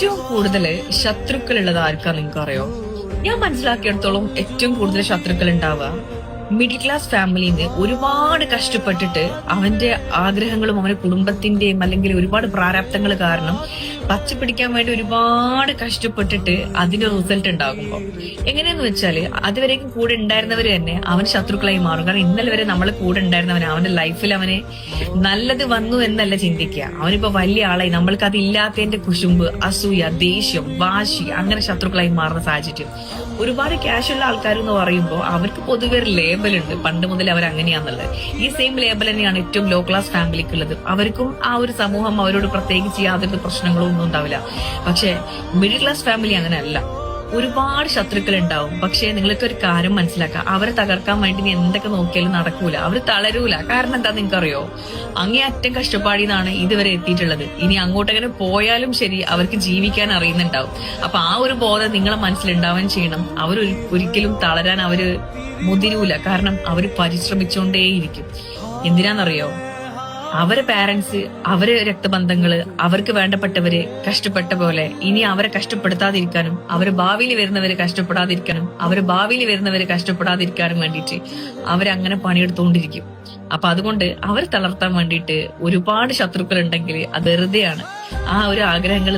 ഏറ്റവും കൂടുതൽ ശത്രുക്കൾ ഉള്ളത് ആർക്കാ നിങ്ങൾക്ക് അറിയോ? ഞാൻ മനസ്സിലാക്കിയിടത്തോളം ഏറ്റവും കൂടുതൽ ശത്രുക്കൾ ഉണ്ടാവുക മിഡിൽ ക്ലാസ് ഫാമിലിന്ന് ഒരുപാട് കഷ്ടപ്പെട്ടിട്ട് അവന്റെ ആഗ്രഹങ്ങളും അവന്റെ കുടുംബത്തിന്റെയും അല്ലെങ്കിൽ ഒരുപാട് പ്രാരാബ്ദങ്ങൾ കാരണം പച്ചപ്പിടിക്കാൻ വേണ്ടി ഒരുപാട് കഷ്ടപ്പെട്ടിട്ട് അതിന്റെ റിസൾട്ട് ഉണ്ടാകുമ്പോ എങ്ങനെയാന്ന് വെച്ചാല് അതുവരേക്കും കൂടെ ഉണ്ടായിരുന്നവര് തന്നെ അവൻ ശത്രുക്കളായി മാറും. കാരണം ഇന്നലെ വരെ നമ്മളെ കൂടെ ഉണ്ടായിരുന്നവന് അവന്റെ ലൈഫിൽ അവന് നല്ലത് വന്നു എന്നല്ല ചിന്തിക്കുക. അവനിപ്പോ വലിയ ആളായി, നമ്മൾക്ക് അതില്ലാത്തതിന്റെ കുശുമ്പ്, അസൂയ, ദേഷ്യം, വാശി, അങ്ങനെ ശത്രുക്കളായി മാറുന്ന സാഹചര്യം. ഒരുപാട് ക്യാഷ് ഉള്ള ആൾക്കാർ എന്ന് പറയുമ്പോൾ അവർക്ക് പൊതുവെ ഒരു ലേബൽ ഉണ്ട്, പണ്ട് മുതൽ അവർ അങ്ങനെയാന്നുള്ളത്. ഈ സെയിം ലേബൽ തന്നെയാണ് ഏറ്റവും ലോ ക്ലാസ് ഫാമിലിക്കുള്ളത്. അവർക്കും ആ ഒരു സമൂഹം അവരോട് പ്രത്യേകിച്ച് യാതൊരു പ്രശ്നങ്ങളും ഒന്നും ഉണ്ടാവില്ല. പക്ഷെ മിഡിൽ ക്ലാസ് ഫാമിലി അങ്ങനെയല്ല. ഒരുപാട് ശത്രുക്കൾ ഉണ്ടാവും. പക്ഷെ നിങ്ങൾക്ക് ഒരു കാര്യം മനസ്സിലാക്കാം, അവരെ തകർക്കാൻ വേണ്ടി നീ എന്തൊക്കെ നോക്കിയാലും നടക്കൂല, അവര് തളരൂല. കാരണം എന്താ നിങ്ങൾക്കറിയോ? അങ്ങേയറ്റം കഷ്ടപ്പാടിന്നാണ് ഇതുവരെ എത്തിയിട്ടുള്ളത്. ഇനി അങ്ങോട്ടങ്ങനെ പോയാലും ശരി, അവർക്ക് ജീവിക്കാൻ അറിയുന്നുണ്ടാവും. അപ്പൊ ആ ഒരു ബോധം നിങ്ങളെ മനസ്സിലുണ്ടാവാൻ ചെയ്യണം. അവർ ഒരിക്കലും തളരാൻ അവര് മുതിരൂല. കാരണം അവര് പരിശ്രമിച്ചുകൊണ്ടേയിരിക്കും. എന്തിനാന്നറിയോ? അവരെ പാരന്റ്സ്, അവരെ രക്തബന്ധങ്ങള്, അവർക്ക് വേണ്ടപ്പെട്ടവര് കഷ്ടപ്പെട്ട പോലെ ഇനി അവരെ കഷ്ടപ്പെടുത്താതിരിക്കാനും അവര് ഭാവിയിൽ വരുന്നവര് കഷ്ടപ്പെടാതിരിക്കാനും വേണ്ടിയിട്ട് അവരങ്ങനെ പണിയെടുത്തുകൊണ്ടിരിക്കും. അപ്പൊ അതുകൊണ്ട് അവരെ തളർത്താൻ വേണ്ടിയിട്ട് ഒരുപാട് ശത്രുക്കൾ ഉണ്ടെങ്കിൽ അത് വെറുതെയാണ്. ആ ഒരു ആഗ്രഹങ്ങൾ